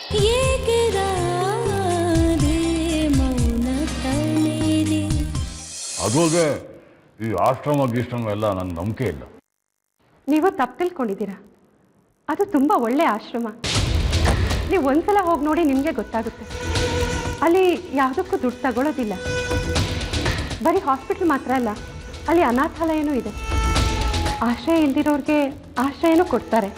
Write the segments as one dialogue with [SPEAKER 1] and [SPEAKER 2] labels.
[SPEAKER 1] ಅದು ಅಲ್ಲದೆ ಈ ಆಶ್ರಮ ಗೀಶ್ರಮ ಎಲ್ಲ ನನ್ನ ನಂಬಿಕೆ ಇಲ್ಲ.
[SPEAKER 2] ನೀವು ತಪ್ಪು ತಿಳ್ಕೊಂಡಿದ್ದೀರಾ. ಅದು ತುಂಬ ಒಳ್ಳೆ ಆಶ್ರಮ. ನೀವು ಒಂದ್ಸಲ ಹೋಗಿ ನೋಡಿ ನಿಮಗೆ ಗೊತ್ತಾಗುತ್ತೆ. ಅಲ್ಲಿ ಯಾವುದಕ್ಕೂ ದುಡ್ಡು ತಗೊಳ್ಳೋದಿಲ್ಲ. ಬರೀ ಹಾಸ್ಪಿಟಲ್ ಮಾತ್ರ ಅಲ್ಲ, ಅಲ್ಲಿ ಅನಾಥಾಲಯನೂ ಇದೆ. ಆಶ್ರಯ ಇಲ್ದಿರೋರಿಗೆ ಆಶ್ರಯನೂ ಕೊಡ್ತಾರೆ.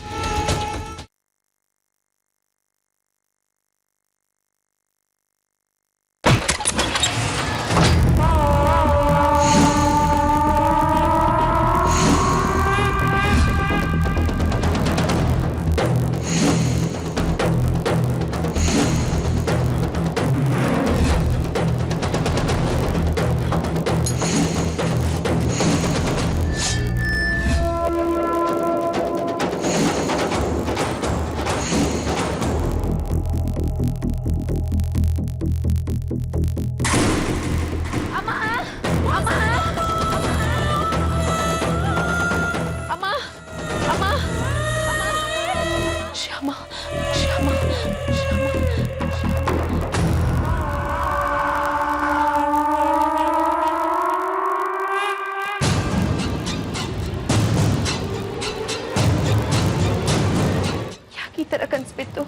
[SPEAKER 3] ಕನ್ಸ್ಬಿತ್ತು.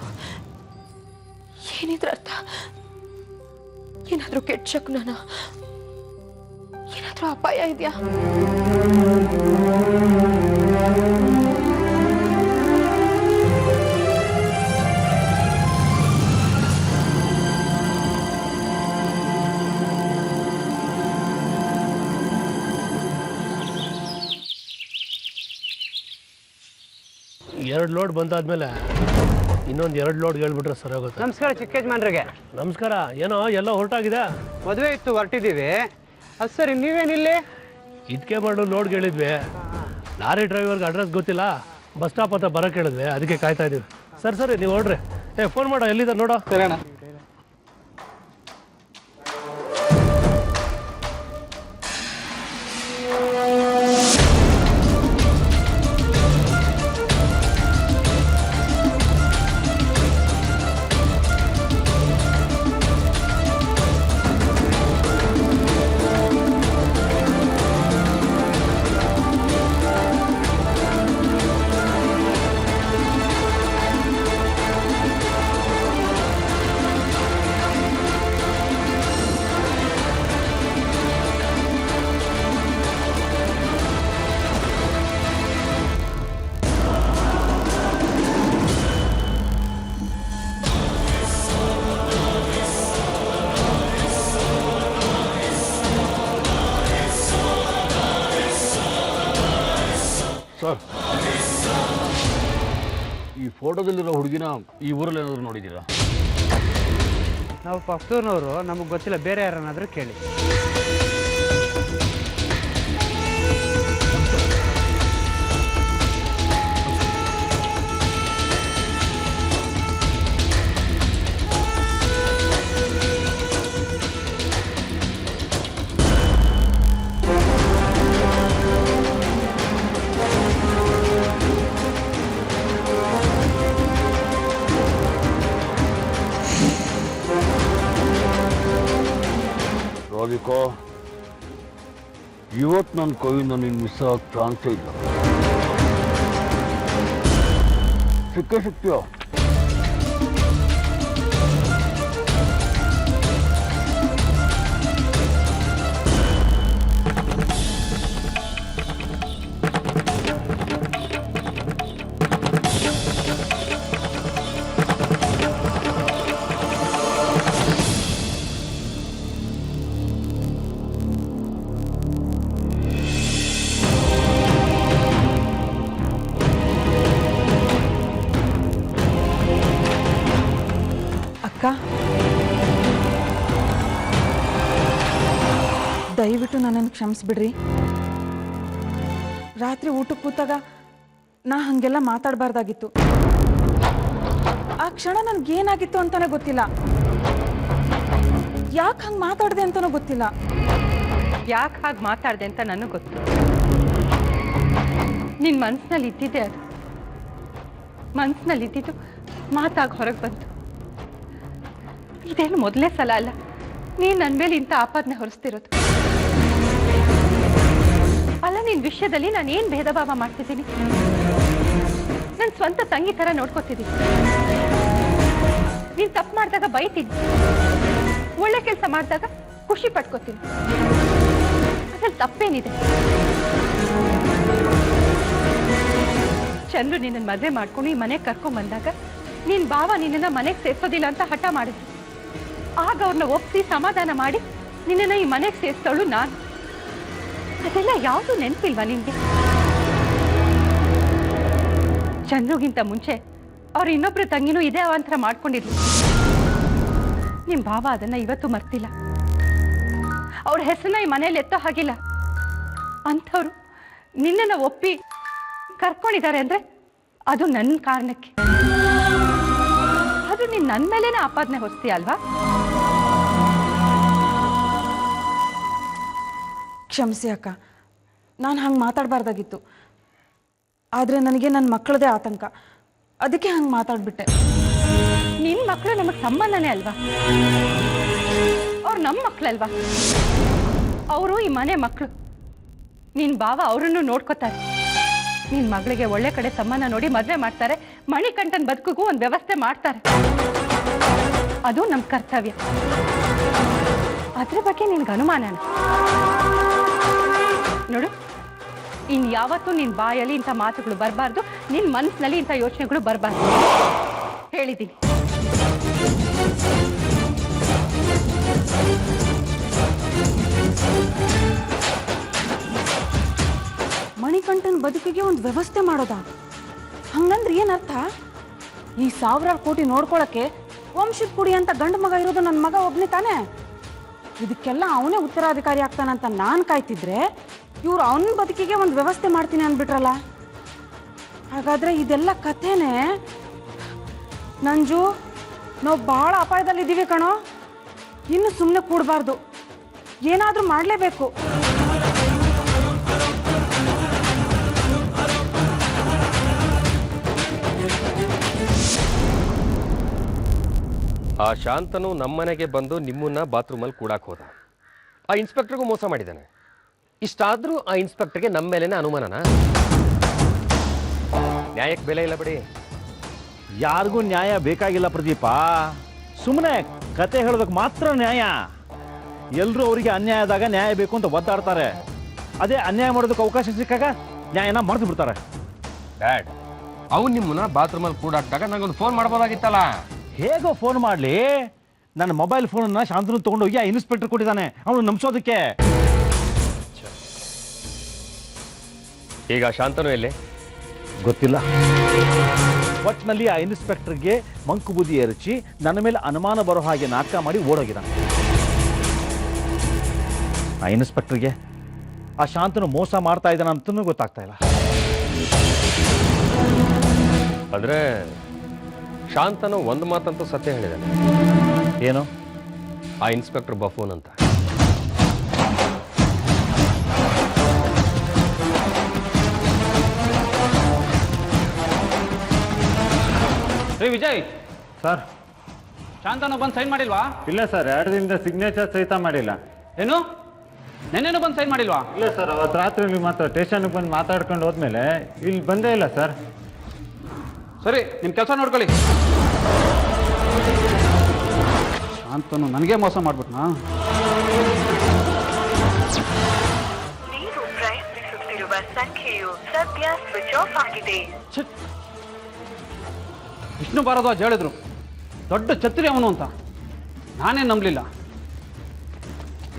[SPEAKER 3] ಏನಿದ್ರ ಅರ್ಥ? ಏನಾದ್ರೂ ಕೆಟ್ಟ ಶಕುನನ? ಏನಾದ್ರೂ ಅಪಾಯ ಇದೆಯಾ?
[SPEAKER 4] ಎರಡು ಲೋಡ್ ಬಂದಾದ್ಮೇಲೆ ಇನ್ನೊಂದು 2 ಲೋಡ್ ಹೇಳ್ಬಿಟ್ರೆ ಸರಿ ಹೋಗುತ್ತೆ.
[SPEAKER 5] ನಮಸ್ಕಾರ ಚಿಕ್ಕ ಯಜಮಾನ್ರಿಗೆ.
[SPEAKER 4] ನಮಸ್ಕಾರ. ಏನೋ ಎಲ್ಲ ಹೊರಟಾಗಿದೆ.
[SPEAKER 5] ಮದುವೆ ಇತ್ತು, ಹೊರಟಿದ್ದೀವಿ. ಅದು ಸರಿ, ನೀವೇನಿಲ್ಲಿ?
[SPEAKER 4] ಇದಕ್ಕೆ ಮಾಡು ಲೋಡ್ಗೆ ಹೇಳಿದ್ವಿ. ಲಾರಿ ಡ್ರೈವರ್ಗೆ ಅಡ್ರೆಸ್ ಗೊತ್ತಿಲ್ಲ, ಬಸ್ ಸ್ಟಾಪ್ ಹತ್ರ ಬರೋಕೆ ಹೇಳಿದ್ವಿ, ಅದಕ್ಕೆ ಕಾಯ್ತಾ ಇದ್ದೀವಿ. ಸರಿ ನೀವು ಹೊರಡ್ರಿ. ಫೋನ್ ಮಾಡೋ, ಎಲ್ಲಿದೆ ನೋಡೋ.
[SPEAKER 5] ಸರಿ ಅಣ್ಣ.
[SPEAKER 1] ಸರ್, ಈ ಫೋಟೋದಲ್ಲಿರೋ ಹುಡುಗಿನ ಈ ಊರಲ್ಲಿ ಏನಾದರೂ ನೋಡಿದ್ದೀರಾ?
[SPEAKER 5] ನಾವು ಪಕ್ಕದೂರಿನವರು, ನಮಗೆ ಗೊತ್ತಿಲ್ಲ, ಬೇರೆ ಯಾರನ್ನಾದರೂ ಕೇಳಿ.
[SPEAKER 1] ರಾಧಿಕಾ, ಇವತ್ತು ನನ್ನ ಕೈಯಿಂದ ನೀನು ಮಿಸ್ ಆಗೋ ಚಾನ್ಸೇ ಇಲ್ಲ. ಸಿಗ್ತೀಯೋ?
[SPEAKER 6] ದಯವಿಟ್ಟು ನನ್ನನ್ನು ಕ್ಷಮಿಸ್ಬಿಡ್ರಿ. ರಾತ್ರಿ ಊಟಕ್ಕೆ ಕೂತಾಗ ನಾ ಹಾಗೆಲ್ಲ ಮಾತಾಡಬಾರ್ದಾಗಿತ್ತು. ಆ ಕ್ಷಣ ನನಗೇನಾಗಿತ್ತು ಅಂತಾನೆ ಗೊತ್ತಿಲ್ಲ. ಯಾಕೆ ಹಂಗೆ ಮಾತಾಡಿದೆ ಅಂತನೂ ಗೊತ್ತಿಲ್ಲ.
[SPEAKER 2] ಯಾಕೆ ಹಾಗೆ ಮಾತಾಡಿದೆ ಅಂತ ನನಗೆ ಗೊತ್ತು. ನಿನ್ನ ಮನಸ್ಸಿನಲ್ಲಿ ಇದ್ದಿದ್ದೆ ಅದು. ಮನಸ್ಸಿನಲ್ಲಿ ಇದ್ದಿದ್ದು ಮಾತಾಗಿ ಹೊರಗೆ ಬಂತು. ಇದೇನು ಮೊದಲನೇ ಸಲ ಅಲ್ಲ ನೀನು ನನ್ನ ಮೇಲೆ ಇಂಥ ಆಪಾದನೆ ಹೊರಿಸ್ತಿರೋದು. ಅಲ್ಲ, ನಿನ್ನ ವಿಷಯದಲ್ಲಿ ನಾನು ಏನು ಭೇದ ಭಾವ ಮಾಡ್ತಿದ್ದೀನಿ? ನನ್ನ ಸ್ವಂತ ತಂಗಿ ಥರ ನೋಡ್ಕೋತಿದ್ದೀನಿ. ನೀನು ತಪ್ಪು ಮಾಡಿದಾಗ ಬೈತೀನಿ, ಒಳ್ಳೆ ಕೆಲಸ ಮಾಡಿದಾಗ ಖುಷಿ ಪಟ್ಕೋತೀನಿ. ಅದ್ರಲ್ಲಿ ತಪ್ಪೇನಿದೆ? ಚಂದ್ರು ನಿನ್ನ ಮದುವೆ ಮಾಡ್ಕೊಂಡು ಈ ಮನೆಗೆ ಕರ್ಕೊಂಡ್ ಬಂದಾಗ ನಿನ್ನ ಭಾವ ನಿನ್ನನ್ನು ಮನೆಗೆ ಸೇರಿಸೋದಿಲ್ಲ ಅಂತ ಹಠ ಮಾಡಿದ್ರು. ಆಗ ಅವ್ರನ್ನ ಒಪ್ಪಿಸಿ ಸಮಾಧಾನ ಮಾಡಿ ನಿನ್ನನ್ನು ಈ ಮನೆಗೆ ಸೇರಿಸೋಳು ನಾನು. ಅದೆಲ್ಲ ಯಾವುದು ನೆನಪಿಲ್ವಾ ನಿನ್ಗೆ? ಚಂದ್ರುಗಿಂತ ಮುಂಚೆ ಅವ್ರು ಇನ್ನೊಬ್ರು ತಂಗಿನೂ ಇದೇ ಅವಾಂತರ ಮಾಡ್ಕೊಂಡಿದ್ರು. ನಿಮ್ಮ ಭಾವ ಅದನ್ನ ಇವತ್ತು ಮರ್ತಿಲ್ಲ. ಅವ್ರ ಹೆಸರನ್ನ ಈ ಮನೇಲಿ ಎತ್ತೋ ಹಾಗಿಲ್ಲ. ಅಂಥವ್ರು ನಿನ್ನನ್ನು ಒಪ್ಪಿ ಕರ್ಕೊಂಡಿದ್ದಾರೆ ಅಂದ್ರೆ ಅದು ನನ್ನ ಕಾರಣಕ್ಕೆ. ಅದು ನೀನು ನನ್ನ ಮೇಲೇನೆ ಆಪಾದನೆ ಹೊರಿಸ್ತೀಯ ಅಲ್ವಾ?
[SPEAKER 6] ಕ್ಷಮಿಸಿ ಅಕ್ಕ, ನಾನು ಹಂಗೆ ಮಾತಾಡಬಾರ್ದಾಗಿತ್ತು. ಆದರೆ ನನಗೆ ನನ್ನ ಮಕ್ಕಳದೇ ಆತಂಕ, ಅದಕ್ಕೆ ಹಂಗೆ ಮಾತಾಡ್ಬಿಟ್ಟೆ.
[SPEAKER 2] ನಿನ್ನ ಮಕ್ಕಳು ನಮಗೆ ಸಂಬಂಧನೇ ಅಲ್ವಾ? ಅವ್ರು ನಮ್ಮ ಮಕ್ಕಳಲ್ವಾ? ಅವರು ಈ ಮನೆ ಮಕ್ಕಳು. ನಿನ್ನ ಭಾವ ಅವರನ್ನು ನೋಡ್ಕೋತಾರೆ. ನಿನ್ನ ಮಗಳಿಗೆ ಒಳ್ಳೆ ಕಡೆ ಸಂಬಂಧ ನೋಡಿ ಮದುವೆ ಮಾಡ್ತಾರೆ. ಮಣಿಕಂಠನ್ ಬದುಕಿಗೂ ಒಂದು ವ್ಯವಸ್ಥೆ ಮಾಡ್ತಾರೆ. ಅದು ನಮ್ಮ ಕರ್ತವ್ಯ. ಅದ್ರ ಬಗ್ಗೆ ನಿನ್ಗೆ ಅನುಮಾನನ? ನೋಡು, ಇನ್ಯಾವತ್ತೂ ನಿನ್ನ ಬಾಯಲ್ಲಿ ಇಂಥ ಮಾತುಗಳು ಬರಬಾರ್ದು, ನಿನ್ನ ಮನಸ್ಸಿನಲ್ಲಿ ಇಂಥ ಯೋಚನೆಗಳು ಬರಬಾರ್ದು. ಹೇಳಿದ್ದೀನಿ.
[SPEAKER 6] ಮಣಿಕಂಠನ್ ಬದುಕಿಗೆ ಒಂದು ವ್ಯವಸ್ಥೆ ಮಾಡೋದಾ? ಹಂಗಂದ್ರೆ ಏನರ್ಥ? ಈ ಸಾವಿರಾರು ಕೋಟಿ ನೋಡ್ಕೊಳಕ್ಕೆ ವಂಶದ ಕುಡಿ ಅಂತ ಗಂಡು ಮಗ ಇರೋದು ನನ್ನ ಮಗ ಒಬ್ಬನೇ ತಾನೇ. ಇದಕ್ಕೆಲ್ಲ ಅವನೇ ಉತ್ತರಾಧಿಕಾರಿ ಆಗ್ತಾನಂತ ನಾನು ಕಾಯ್ತಿದ್ರೆ ಇವ್ರು ಅವನ ಬದುಕಿಗೆ ಒಂದು ವ್ಯವಸ್ಥೆ ಮಾಡ್ತೀನಿ ಅಂದ್ಬಿಟ್ರಲ್ಲ. ಹಾಗಾದ್ರೆ ಇದೆಲ್ಲ ಕಥೆನೇ. ನಂಜು, ನಾವು ಭಾಳ ಅಪಾಯದಲ್ಲಿದ್ದೀವಿ ಕಣೋ. ಇನ್ನು ಸುಮ್ಮನೆ ಕೂಡಬಾರ್ದು, ಏನಾದರೂ ಮಾಡಲೇಬೇಕು.
[SPEAKER 7] ಆ ಶಾಂತನು ನಮ್ಮನೆಗೆ ಬಂದು ನಿಮ್ಮನ್ನ ಬಾತ್ರೂಮಲ್ಲಿ ಕೂಡಕ್ಕೆ ಹೋದ. ಆ ಇನ್ಸ್ಪೆಕ್ಟರ್ಗೂ ಮೋಸ ಮಾಡಿದ್ದಾನೆ. ಇಷ್ಟಾದರೂ ಆ ಇನ್ಸ್ಪೆಕ್ಟರ್ಗೆ ನಮ್ಮ ಮೇಲೇನೆ ಅನುಮಾನನಾ? ನ್ಯಾಯಕ್ಕೆ ಬೆಲೆ ಇಲ್ಲ ಬಿಡಿ.
[SPEAKER 8] ಯಾರಿಗೂ ನ್ಯಾಯ ಬೇಕಾಗಿಲ್ಲ ಪ್ರದೀಪ. ಸುಮ್ಮನೆ ಕತೆ ಹೇಳೋದಕ್ಕೆ ಮಾತ್ರ ನ್ಯಾಯ. ಎಲ್ಲರೂ ಅವರಿಗೆ ಅನ್ಯಾಯ ಆದಾಗ ನ್ಯಾಯ ಬೇಕು ಅಂತ ಒದ್ದಾಡ್ತಾರೆ. ಅದೇ ಅನ್ಯಾಯ ಮಾಡೋದಕ್ಕೆ ಅವಕಾಶ ಸಿಕ್ಕಾಗ ನ್ಯಾಯನ ಮರೆತು ಬಿಡ್ತಾರೆ.
[SPEAKER 7] ಡ್ಯಾಡ್, ಅವ್ನು ನಿಮ್ಮನ್ನ ಬಾತ್ರೂಮಲ್ಲಿ ಕೂಡಾಕ್ದಾಗ ನಂಗೊಂದು ಫೋನ್ ಮಾಡ್ಬೋದಾಗಿತ್ತಲ್ಲ.
[SPEAKER 8] ಹೇಗೋ ಫೋನ್ ಮಾಡಲಿ? ನನ್ನ ಮೊಬೈಲ್ ಫೋನನ್ನ ಶಾಂತನು ತೊಗೊಂಡೋಗಿ ಆ ಇನ್ಸ್ಪೆಕ್ಟರ್ ಕೊಟ್ಟಿದ್ದಾನೆ, ಅವನು ನಂಬಿಸೋದಕ್ಕೆ.
[SPEAKER 7] ಈಗ ಶಾಂತನು ಎಲ್ಲಿ
[SPEAKER 8] ಗೊತ್ತಿಲ್ಲ. ಒಟ್ಟಿನಲ್ಲಿ ಆ ಇನ್ಸ್ಪೆಕ್ಟರ್ಗೆ ಮಂಕು ಬುದ್ಧಿ ಎರಚಿ ನನ್ನ ಮೇಲೆ ಅನುಮಾನ ಬರೋ ಹಾಗೆ ನಾಟಕ ಮಾಡಿ ಓಡೋಗಿದ್ದಾನೆ. ಆ ಇನ್ಸ್ಪೆಕ್ಟರ್ಗೆ ಆ ಶಾಂತನು ಮೋಸ ಮಾಡ್ತಾ ಇದ್ದಾನೆ ಅಂತನೂ ಗೊತ್ತಾಗ್ತಾ ಇಲ್ಲ.
[SPEAKER 7] ಆದರೆ ಶಾಂತನು ಒಂದು ಮಾತಂತೂ ಸತ್ಯ ಹೇಳಿದ್ದಾನೆ.
[SPEAKER 8] ಏನು?
[SPEAKER 7] ಆ ಇನ್ಸ್ಪೆಕ್ಟರ್ ಬಫೂನ್ ಅಂತ.
[SPEAKER 5] ರೀ ವಿಜಯ್
[SPEAKER 8] ಸರ್,
[SPEAKER 5] ಶಾಂತನು ಬಂದು ಸೈನ್ ಮಾಡಿಲ್ವಾ?
[SPEAKER 9] ಇಲ್ಲ ಸರ್, 2 ದಿನದಿಂದ ಸಿಗ್ನೇಚರ್ ಸಹಿತ ಮಾಡಿಲ್ಲ.
[SPEAKER 5] ಏನು, ನೆನ್ನೆನೂ ಬಂದು ಸೈನ್ ಮಾಡಿಲ್ವಾ?
[SPEAKER 9] ಇಲ್ಲ ಸರ್, ಅವತ್ತು ರಾತ್ರಿ ಮಾತ್ರ ಸ್ಟೇಷನ್ಗೆ ಬಂದು ಮಾತಾಡ್ಕೊಂಡು ಹೋದ್ಮೇಲೆ ಇಲ್ಲಿ ಬಂದೇ ಇಲ್ಲ ಸರ್.
[SPEAKER 5] ಸರಿ, ನಿಮ್ಮ ಕೆಲಸ ನೋಡ್ಕೊಳ್ಳಿ. ಶಾಂತನು ನನಗೆ ಮೋಸ ಮಾಡ್ಬಿಟ್ನಾ?
[SPEAKER 10] ನೀವು ಪ್ರಯತ್ನಿಸುತ್ತಿರುವ ಸಂಖ್ಯೆಯು ಸದ್ಯ ಸ್ವಿಚ್ ಆಫ್ ಆಗಿದೆ.
[SPEAKER 5] ವಿಷ್ಣು ಭಾರದ್ವಾಜ್ ಹೇಳಿದ್ರು ದೊಡ್ಡ ಛತ್ರಿ ಅವನು ಅಂತ. ನಾನೇ ನಂಬಲಿಲ್ಲ.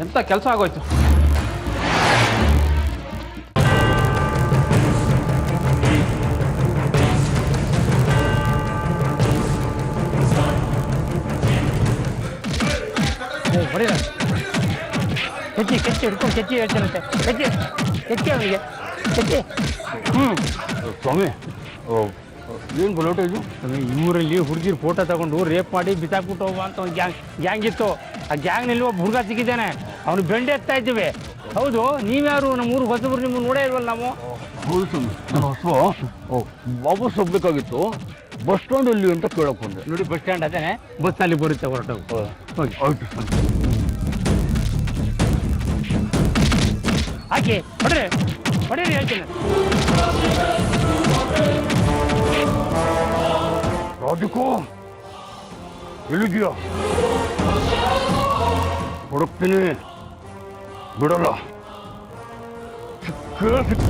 [SPEAKER 5] ಎಂಥ ಕೆಲಸ ಆಗೋಯ್ತು.
[SPEAKER 4] ಕೆಚ್ಚಿ ಹಿಡ್ಕೊಂಡು ಕೆಚ್ಚಿ ಹೇಳ್ತಾನಂತೆ. ಕೆಚ್ಚಿ ಅವನಿಗೆ ಕೆಚ್ಚಿ.
[SPEAKER 1] ಸ್ವಾಮಿ, ಏನು ಗಲಾಟೆ ಇದು?
[SPEAKER 4] ಊರಲ್ಲಿ ಹುಡುಗಿರು ಫೋಟೋ ತಗೊಂಡು ರೇಪ್ ಮಾಡಿ ಬಿಸಾಕ್ಬಿಟ್ಟು ಹೋಗುವ ಅಂತ ಒಂದು ಗ್ಯಾಂಗ್ ಇತ್ತು. ಆ ಗ್ಯಾಂಗ್ನಲ್ಲಿ ಒಬ್ಬ ಹುಡುಗ ಸಿಕ್ಕಿದ್ದಾನೆ. ಅವನು ಬೆಂಡೆ ಎತ್ತಾ ಇದ್ದೀವಿ. ಹೌದು, ನೀವ್ಯಾರು? ನಮ್ಮ ಊರು ಹೊಸಬ್ರು, ನಿಮ್ಮನ್ನು ನೋಡೇ ಇಲ್ವಲ್ಲ ನಾವು.
[SPEAKER 1] ಹೌದು ಸ್ವಾಮಿ, ನನ್ನ ಹೊಸ ವಾಪಸ್ ಹೋಗ್ಬೇಕಾಗಿತ್ತು. ಬಸ್ ಸ್ಟ್ಯಾಂಡ್ ಎಲ್ಲಿ ಅಂತ ಕೇಳಕ್ ಬಂದೆ.
[SPEAKER 4] ನೋಡಿ ಬಸ್ ಸ್ಟ್ಯಾಂಡ್ ಅದೇನೆ, ಬಸ್ ಅಲ್ಲಿ ಬರುತ್ತೆ, ಹೊರಟೋಗಿ ಹೋಗಿ.
[SPEAKER 1] ಆಯ್ತು
[SPEAKER 4] ಹಾಕಿ ಹೊಡ್ರಿ ಹೊಡೀರಿ ಹೇಳ್ತೀನಿ.
[SPEAKER 1] ರಾಧಿಕಾ ಎಲ್ಲಿದ್ಯಾ? ಹುಡುಕ್ತೀನಿ, ಬಿಡಲ್ಲ. ಸಿಕ್ಕ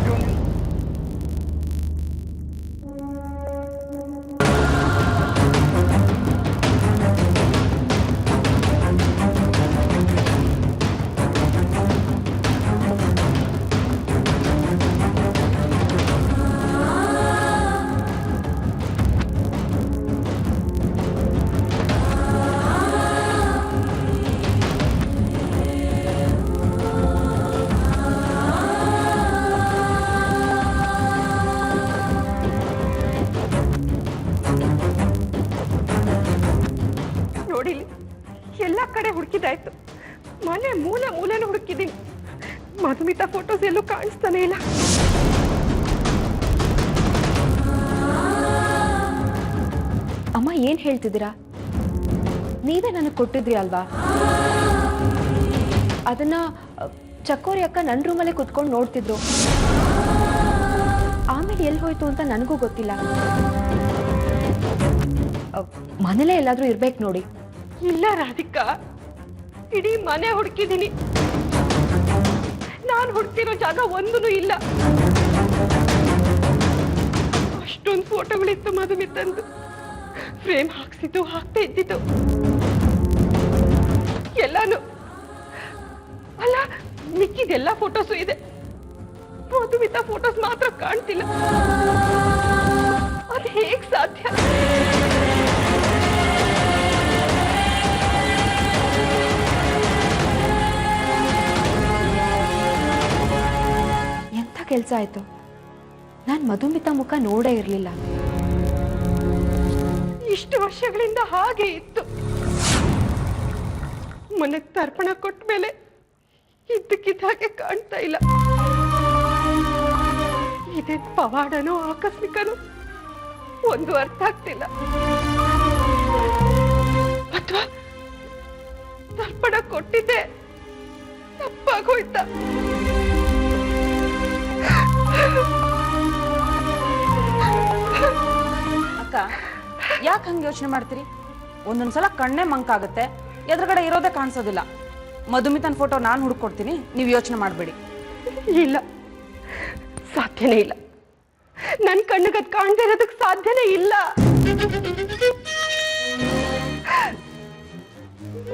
[SPEAKER 2] ನೋಡಿಲಿ, ಎಲ್ಲ ಕಡೆ ಹುಡುಕಿದಾಯ್ತು. ಮನೆ ಮೂಲೆ ಮೂಲೆನೂ ಹುಡುಕಿದ್ದೀನಿ. ಮಧುಮಿತಾ ಫೋಟೋಸ್ ಎಲ್ಲೂ ಕಾಣಿಸ್ತಾನೆ ಇಲ್ಲ.
[SPEAKER 3] ಅಮ್ಮ ಏನ್ ಹೇಳ್ತಿದ್ದೀರಾ? ನೀವೇ ನನಗೆ ಕೊಟ್ಟಿದ್ರಿ ಅಲ್ವಾ? ಅದನ್ನ ಚಕೋರಿ ಅಕ್ಕ ನನ್ನ ರೂಮಲ್ಲೇ ಕುತ್ಕೊಂಡು ನೋಡ್ತಿದ್ರು. ಆಮೇಲೆ ಎಲ್ಲಿ ಹೋಯ್ತು ಅಂತ ನನಗೂ ಗೊತ್ತಿಲ್ಲ. ಮನೇಲೇ ಎಲ್ಲಾದ್ರೂ ಇರ್ಬೇಕು ನೋಡಿ.
[SPEAKER 2] ಇಲ್ಲ ರಾಧಿಕಾ, ಇಡೀ ಮನೆ ಹುಡುಕಿದ್ದೀನಿ. ನಾನು ಹುಡುಕ್ತಿರೋ ಜಾಗ ಒಂದೂ ಇಲ್ಲ. ಅಷ್ಟೊಂದು ಫೋಟೋಗಳಿತ್ತು ಮಧುಮಿತಂದು. ಫ್ರೇಮ್ ಹಾಕ್ಸಿದ್ದು, ಹಾಕ್ತಾ ಇದ್ದಿದ್ದು ಎಲ್ಲಾನು. ಅಲ್ಲ, ಮಿಕ್ಕಿದೆಲ್ಲ ಫೋಟೋಸು ಇದೆ, ಮಧುಮಿತಾ ಫೋಟೋಸ್ ಮಾತ್ರ ಕಾಣ್ತಿಲ್ಲ. ಅದು ಹೇಗ್ ಸಾಧ್ಯ?
[SPEAKER 3] ಎಂಥ ಕೆಲಸ ಆಯ್ತು? ನಾನು ಮಧುಮಿತಾ ಮುಖ ನೋಡೇ ಇರಲಿಲ್ಲ.
[SPEAKER 2] ಇಷ್ಟು ವರ್ಷಗಳಿಂದ ಹಾಗೆ ಇತ್ತು. ಮೊನ್ನೆ ತರ್ಪಣ ಕೊಟ್ಟ ಮೇಲೆ ಇದ್ದಕ್ಕಿದ್ದ ಹಾಗೆ ಕಾಣ್ತಾ ಇಲ್ಲ. ಇದೇ ಪವಾಡನೋ ಆಕಸ್ಮಿಕನೋ ಒಂದು ಅರ್ಥ ಆಗ್ತಿಲ್ಲ. ಅಥವಾ ತರ್ಪಣ ಕೊಟ್ಟಿದ್ದೆ ತಪ್ಪಾಗೋಯ್ತ?
[SPEAKER 6] ಅಕ್ಕ, ಯಾಕೆ ಹಂಗೆ ಯೋಚನೆ ಮಾಡ್ತೀರಿ? ಒಂದೊಂದ್ಸಲ ಕಣ್ಣೇ ಮಂಕಾಗುತ್ತೆ, ಎದುರುಗಡೆ ಇರೋದೇ ಕಾಣಿಸೋದಿಲ್ಲ. ಮಧುಮಿತನ್ ಫೋಟೋ ನಾನು ಹುಡುಕೊಡ್ತೀನಿ, ನೀವು ಯೋಚನೆ ಮಾಡಬೇಡಿ.
[SPEAKER 2] ಇಲ್ಲ, ಸಾಧ್ಯನೇ ಇಲ್ಲ. ನನ್ನ ಕಣ್ಣಿಗೆ ಅದು ಕಾಣ್ದೇ ಇರೋದಕ್ಕೆ ಸಾಧ್ಯನೇ ಇಲ್ಲ.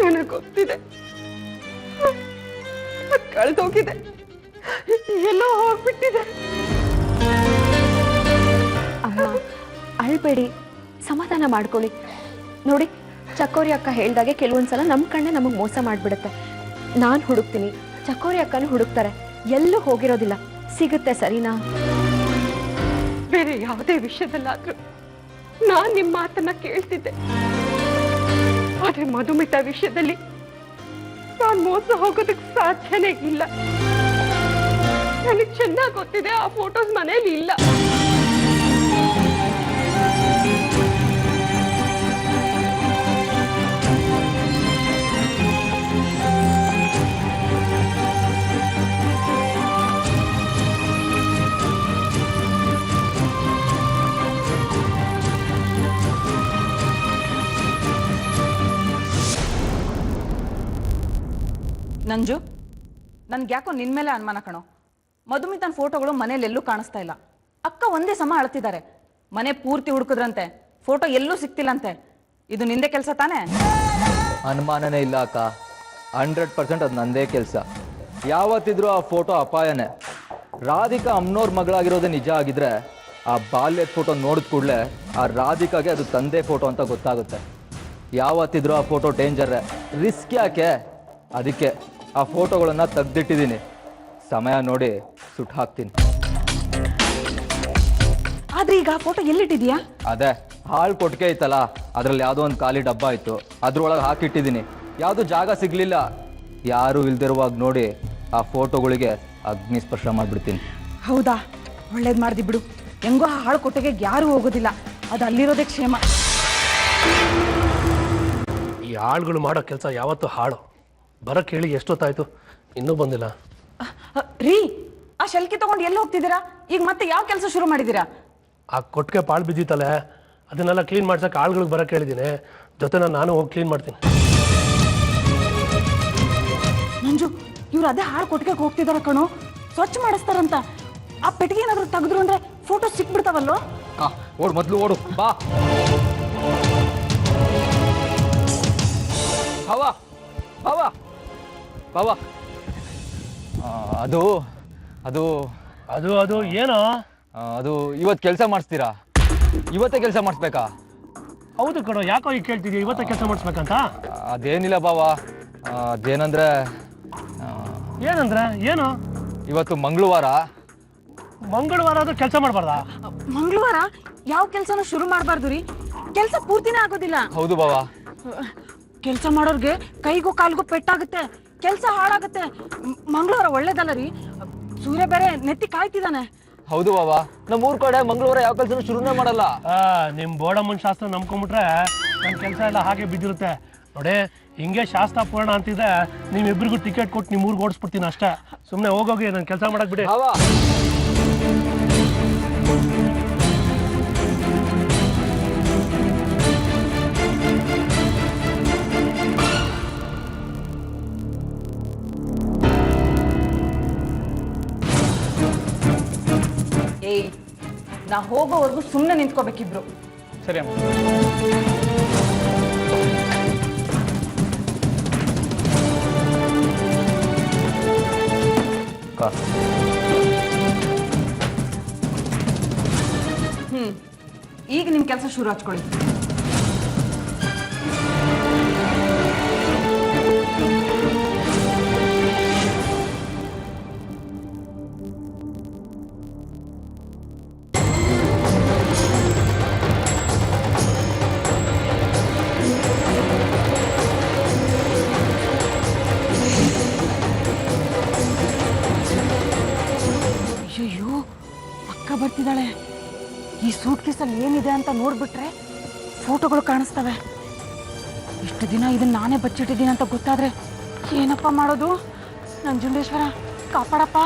[SPEAKER 2] ನನಗೆ ಗೊತ್ತಿದೆ, ಕಳೆದೋಗಿದೆ, ಎಲ್ಲೋ ಹೋಗ್ಬಿಟ್ಟಿದೆ.
[SPEAKER 3] ಅಮ್ಮ ಅಳ್ಬೇಡಿ, ಸಮಾಧಾನ ಮಾಡ್ಕೊಳ್ಳಿ. ನೋಡಿ, ಚಕೋರಿ ಅಕ್ಕ ಹೇಳ್ದಾಗೆ ಕೆಲವೊಂದ್ಸಲ ನಮ್ಮ ಕಣ್ಣೆ ನಮಗೆ ಮೋಸ ಮಾಡಿಬಿಡುತ್ತೆ. ನಾನು ಹುಡುಕ್ತೀನಿ, ಚಕೋರಿ ಅಕ್ಕನೂ ಹುಡುಕ್ತಾರೆ, ಎಲ್ಲೂ ಹೋಗಿರೋದಿಲ್ಲ, ಸಿಗುತ್ತೆ. ಸರಿನಾ?
[SPEAKER 2] ಬೇರೆ ಯಾವುದೇ ವಿಷಯದಲ್ಲಾದ್ರೂ ನಾನ್ ನಿಮ್ಮ ಮಾತನ್ನ ಕೇಳ್ತಿದ್ದೆ. ಆದ್ರೆ ಮಧುಮಿತಾ ವಿಷಯದಲ್ಲಿ ನಾನ್ ಮೋಸ ಹೋಗೋದಕ್ಕೆ ಸಾಧ್ಯನೇ ಇಲ್ಲ. ನನಗೆ ಚೆನ್ನಾಗಿ ಗೊತ್ತಿದೆ, ಆ ಫೋಟೋಸ್ ಮನೇಲಿ ಇಲ್ಲ.
[SPEAKER 6] ನಂಜು, ನನ್ಗೆ ಯಾಕೋ ನಿನ್ ಮೇಲೆ ಅನುಮಾನ ಕಣೋ. ಮಧುಮಿತನ್ ಫೋಟೋಗಳು ಮನೇಲಿ ಎಲ್ಲೂ ಕಾಣಿಸ್ತಾ ಇಲ್ಲ. ಅಕ್ಕ ಒಂದೇ ಸಮ ಅಳ್ತಿದ್ದಾರೆ. ಮನೆ ಪೂರ್ತಿ ಹುಡುಕಿದ್ರಂತೆ, ಫೋಟೋ ಎಲ್ಲೂ ಸಿಕ್ತಿಲ್ಲಂತೆ. ಇದು ನಿಂದೆ ಕೆಲಸ ತಾನೇ?
[SPEAKER 11] ಅನುಮಾನನೇ ಇಲ್ಲ ಅಕ್ಕ, 100% ಅದು ನಂದೇ ಕೆಲಸ. ಯಾವತ್ತಿದ್ರೂ ಆ ಫೋಟೋ ಅಪಾಯನೇ. ರಾಧಿಕಾ ಅಮ್ಮನವ್ರ ಮಗಳಾಗಿರೋದೇ ನಿಜ ಆಗಿದ್ರೆ ಆ ಬಾಲ್ಯದ ಫೋಟೋ ನೋಡಿದ ಕೂಡಲೇ ಆ ರಾಧಿಕಾಗೆ ಅದು ತಂದೆ ಫೋಟೋ ಅಂತ ಗೊತ್ತಾಗುತ್ತೆ. ಯಾವತ್ತಿದ್ರೂ ಆ ಫೋಟೋ ಡೇಂಜರೇ, ರಿಸ್ಕ್ ಯಾಕೆ? ಅದಕ್ಕೆ ಆ ಫೋಟೋಗಳನ್ನು ತೆಗೆದಿಟ್ಟಿದ್ದೀನಿ. ಸಮಯ ನೋಡಿ ಸುಟ್ಟು ಹಾಕ್ತೀನಿ.
[SPEAKER 6] ಆದ್ರೆ ಈಗ ಆ ಫೋಟೋ ಎಲ್ಲಿಟ್ಟಿದ್ಯಾ?
[SPEAKER 11] ಅದೇ ಹಾಳು ಕೊಟ್ಟಿಗೆ ಐತಲ್ಲ, ಅದರಲ್ಲಿ ಯಾವುದೋ ಒಂದು ಖಾಲಿ ಡಬ್ಬ ಆಯಿತು, ಅದ್ರೊಳಗೆ ಹಾಕಿಟ್ಟಿದ್ದೀನಿ. ಯಾವುದೂ ಜಾಗ ಸಿಗಲಿಲ್ಲ. ಯಾರೂ ಇಲ್ದಿರುವಾಗ ನೋಡಿ ಆ ಫೋಟೋಗಳಿಗೆ ಅಗ್ನಿ ಸ್ಪರ್ಶ ಮಾಡಿಬಿಡ್ತೀನಿ.
[SPEAKER 6] ಹೌದಾ? ಒಳ್ಳೇದು ಮಾಡ್ದಿ ಬಿಡು. ಹೆಂಗೋ ಆ ಹಾಳು ಕೊಟ್ಟಿಗೆ ಯಾರೂ ಹೋಗೋದಿಲ್ಲ. ಅದು ಅಲ್ಲಿರೋದೇ ಕ್ಷೇಮ.
[SPEAKER 4] ಈ ಆಳುಗಳು ಮಾಡೋ ಕೆಲಸ ಯಾವತ್ತೂ ಹಾಳು. ಬರಕ್ಕೆ ಹೇಳಿ ಎಷ್ಟೊತ್ತಾಯ್ತು, ಇನ್ನೂ ಬಂದಿಲ್ಲ.
[SPEAKER 6] ರೀ, ಆ ಶಲ್ಕಿ ತಗೊಂಡು ಎಲ್ಲಿ ಹೋಗ್ತಿದ್ದೀರಾ? ಈಗ ಮತ್ತೆ ಯಾವ ಕೆಲಸ ಶುರು ಮಾಡಿದ್ದೀರಾ?
[SPEAKER 4] ಆ ಕೊಟ್ಟಿಗೆ ಪಾಳು ಬಿದ್ದಿತ್ತಲ್ಲ, ಅದನ್ನೆಲ್ಲ ಕ್ಲೀನ್ ಮಾಡ್ಸಕ್ಕೆ ಆಳುಗಳಿಗೆ ಬರಕ್ಕೆ ಹೇಳಿದ್ದೀನಿ. ಜೊತೆ ನಾನು ಹೋಗಿ ಕ್ಲೀನ್ ಮಾಡ್ತೀನಿ.
[SPEAKER 6] ಮಂಜು, ಇವ್ರು ಅದೇ ಹಾಳು ಕೊಟ್ಟಿಗೆ ಹೋಗ್ತಿದಾರ ಕಣೋ, ಸ್ವಚ್ಛ ಮಾಡಿಸ್ತಾರಂತ. ಆ ಪೆಟ್ಟಿಗೆ ಏನಾದ್ರು ತೆಗೆದ್ರು ಅಂದ್ರೆ ಫೋಟೋ ಸಿಕ್ಬಿಡ್ತಾವಲ್ಲೋ.
[SPEAKER 11] ಓಡು, ಮೊದಲು ಓಡು, ಬಾ. ಬಾವಾ ಬಾವಾ ಬಾವಾ, ಅದು ಅದು
[SPEAKER 4] ಅದು ಅದು ಏನೋ
[SPEAKER 11] ಅದು ಇವತ್ತು ಕೆಲಸ ಮಾಡಿಸ್ತೀರಾ? ಇವತ್ತೇ ಕೆಲಸ ಮಾಡಿಸ್ಬೇಕಾ?
[SPEAKER 4] ಹೌದು ಕಣೋ, ಯಾಕೋ ಈಗ ಕೇಳ್ತಿದ್ಯಾ ಇವತ್ತೇ ಕೆಲಸ ಮಾಡಿಸ್ಬೇಕಂತ?
[SPEAKER 11] ಅದೇನಿಲ್ಲ ಬಾವಾ, ಅದೇನಂದ್ರೆ
[SPEAKER 4] ಏನಂದ್ರೆ ಏನು?
[SPEAKER 11] ಇವತ್ತು ಮಂಗಳವಾರ
[SPEAKER 4] ಆದ್ರೂ ಕೆಲಸ ಮಾಡಬಾರ್ದಾ?
[SPEAKER 6] ಮಂಗಳವಾರ ಯಾವ ಕೆಲಸನೂ ಶುರು ಮಾಡಬಾರ್ದು ರೀ, ಕೆಲಸ ಪೂರ್ತಿನೇ ಆಗೋದಿಲ್ಲ.
[SPEAKER 11] ಹೌದು ಬಾವಾ,
[SPEAKER 6] ಕೆಲಸ ಮಾಡೋರ್ಗೆ ಕೈಗೂ ಕಾಲ್ಗೂ ಪೆಟ್ಟಾಗುತ್ತೆ, ಕೆಲಸ ಹಾಳಾಗುತ್ತೆ. ಮಂಗಳವಾರ ಒಳ್ಳೇದಲ್ಲ ರೀ, ಸೂರ್ಯ ಬೇರೆ ನೆತ್ತಿ ಕಾಯ್ತಿದ್ದಾನೆ.
[SPEAKER 11] ಹೌದು ಬಾವಾ, ನಮ್ಮ ಊರ್ ಕಡೆ ಮಂಗಳವಾರ ಯಾವ ಕೆಲಸನೂ ಶುರುನೇ ಮಾಡಲ್ಲ.
[SPEAKER 4] ನಿಮ್ ಬೋಡಮ್ಮನ ಶಾಸ್ತ್ರ ನಂಬ್ಕೊಂಡ್ಬಿಟ್ರೆ ನನ್ನ ಕೆಲಸ ಎಲ್ಲ ಹಾಗೆ ಬಿದ್ದಿರುತ್ತೆ ನೋಡಿ. ಹಿಂಗೆ ಶಾಸ್ತ್ರ ಪೂರ್ಣ ಅಂತಿದ್ರೆ ನಿಮ್ಮಿಬ್ರಿಗೂ ಟಿಕೆಟ್ ಕೊಟ್ಟು ನಿಮ್ಮ ಊರಿಗೆ ಓಡಿಸ್ಬಿಡ್ತೀನಿ ಅಷ್ಟೇ. ಸುಮ್ಮನೆ ಹೋಗೋಗಿ ನಾನು ಕೆಲಸ ಮಾಡಕ್ ಬಿಡಿ.
[SPEAKER 6] ಏಯ್, ನಾ ಹೋಗೋವರೆಗೂ ಸುಮ್ಮನೆ ನಿಂತ್ಕೋಬೇಕಿಬ್ರು.
[SPEAKER 11] ಸರಿ ಅಮ್ಮ.
[SPEAKER 6] ಈಗ ನಿಮ್ ಕೆಲಸ ಶುರು ಹಚ್ಕೊಳ್ಳಿ. ಅಯ್ಯೋ, ಅಕ್ಕ ಬರ್ತಿದ್ದಾಳೆ. ಈ ಸೂಟ್ ಕೇಸಲ್ಲಿ ಏನಿದೆ ಅಂತ ನೋಡ್ಬಿಟ್ರೆ ಫೋಟೋಗಳು ಕಾಣಿಸ್ತವೆ. ಇಷ್ಟು ದಿನ ಇದನ್ನ ನಾನೇ ಬಚ್ಚಿಟ್ಟಿದ್ದೀನಿ ಅಂತ ಗೊತ್ತಾದ್ರೆ ಏನಪ್ಪ ಮಾಡೋದು? ನಂಜುಂಡೇಶ್ವರ ಕಾಪಾಡಪ್ಪ.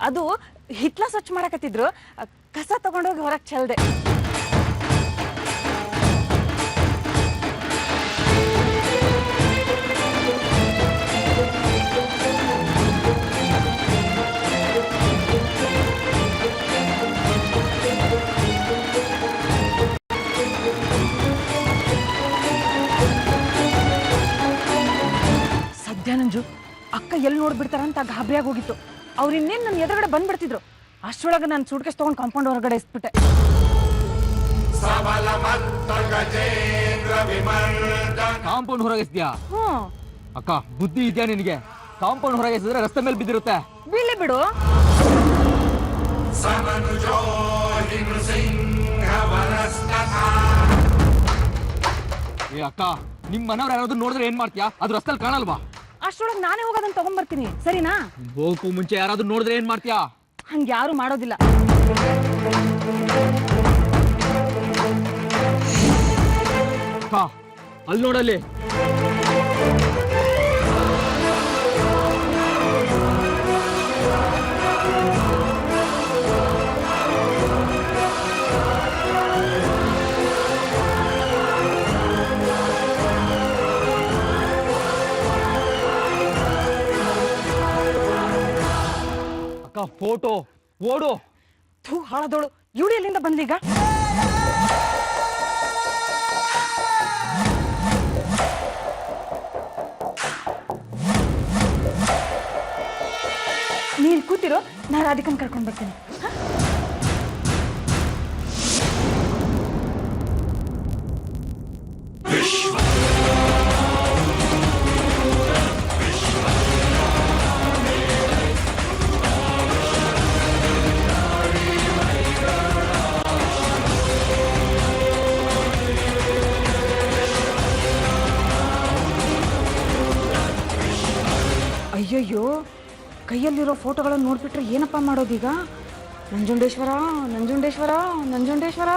[SPEAKER 6] ಅದು ಹಿತ್ಲ ಸ್ವಚ್ಛ ಮಾಡಕತ್ತಿದ್ರು, ಕಸ ತಗೊಂಡೋಗಿ ಹೊರಗೆ ಚೆಲ್ದೆ. ಸದ್ಯ ನಂಜು, ಅಕ್ಕ ಎಲ್ಲಿ ನೋಡ್ಬಿಡ್ತಾರಂತ ಗಾಬರಿಯಾಗಿ ಹೋಗಿತ್ತು. ಅವ್ರು ಇನ್ನೇನು ನನ್ನ ಎದುರುಗಡೆ ಬಂದ್ಬಿಡ್ತಿದ್ರು. ಅಷ್ಟರೊಳಗೆ ನಾನು ಸೂಟ್ಕೇಸ್ ತಗೊಂಡು ಕಾಂಪೌಂಡ್ ಹೊರಗಡೆ ಎಸ್ಬಿಟ್ಟೆ.
[SPEAKER 11] ಕಾಂಪೌಂಡ್ ಹೊರಗೆಸ್ದ್ಯಾ? ಅಕ್ಕ, ಬುದ್ಧಿ ಇದೆಯಾ ನಿನಗೆ? ಕಾಂಪೌಂಡ್ ಹೊರಗೆಸಿದ್ರೆ ರಸ್ತೆ ಮೇಲೆ ಬಿದ್ದಿರುತ್ತೆ.
[SPEAKER 6] ಬೀಳಿ ಬಿಡು.
[SPEAKER 11] ಏ ಅಕ್ಕ, ನಿಮ್ ಮನೆಯವ್ರು ಯಾರಾದ್ರೂ ನೋಡಿದ್ರೆ ಏನ್ ಮಾಡ್ತೀಯಾ? ಅದು ರಸ್ತೆಲ್ ಕಾಣಲ್ವಾ?
[SPEAKER 6] ಅಷ್ಟರೊಳಗೆ ನಾನೇ ಹೋಗೋದನ್ನ ತಗೊಂಡ್ಬರ್ತೀನಿ, ಸರಿನಾ?
[SPEAKER 11] ಹೋಗಕ್ಕೂ ಮುಂಚೆ ಯಾರಾದ್ರೂ ನೋಡಿದ್ರೆ ಏನ್ ಮಾಡ್ತೀಯಾ?
[SPEAKER 6] ಹಂಗೆ ಯಾರು ಮಾಡೋದಿಲ್ಲ.
[SPEAKER 11] ಅಕ್ಕ, ಅಲ್ಲಿ ನೋಡಲ್ಲಿ. ಫೋಟೋ ಓಡು.
[SPEAKER 6] ಥೂ ಹಾಳದೋಳು, ಇವಳು ಎಲ್ಲಿಂದ ಬಂದೀಗ? ನೀನ್ ಕೂತಿರೋ, ನಾ ರಾಧಿಕನ್ ಕರ್ಕೊಂಡು ಬರ್ತೀನಿ. ಅಯ್ಯಯ್ಯೋ, ಕೈಯಲ್ಲಿರೋ ಫೋಟೋಗಳನ್ನು ನೋಡ್ಬಿಟ್ರೆ ಏನಪ್ಪ ಮಾಡೋದೀಗ? ನಂಜುಂಡೇಶ್ವರ, ನಂಜುಂಡೇಶ್ವರ, ನಂಜುಂಡೇಶ್ವರ.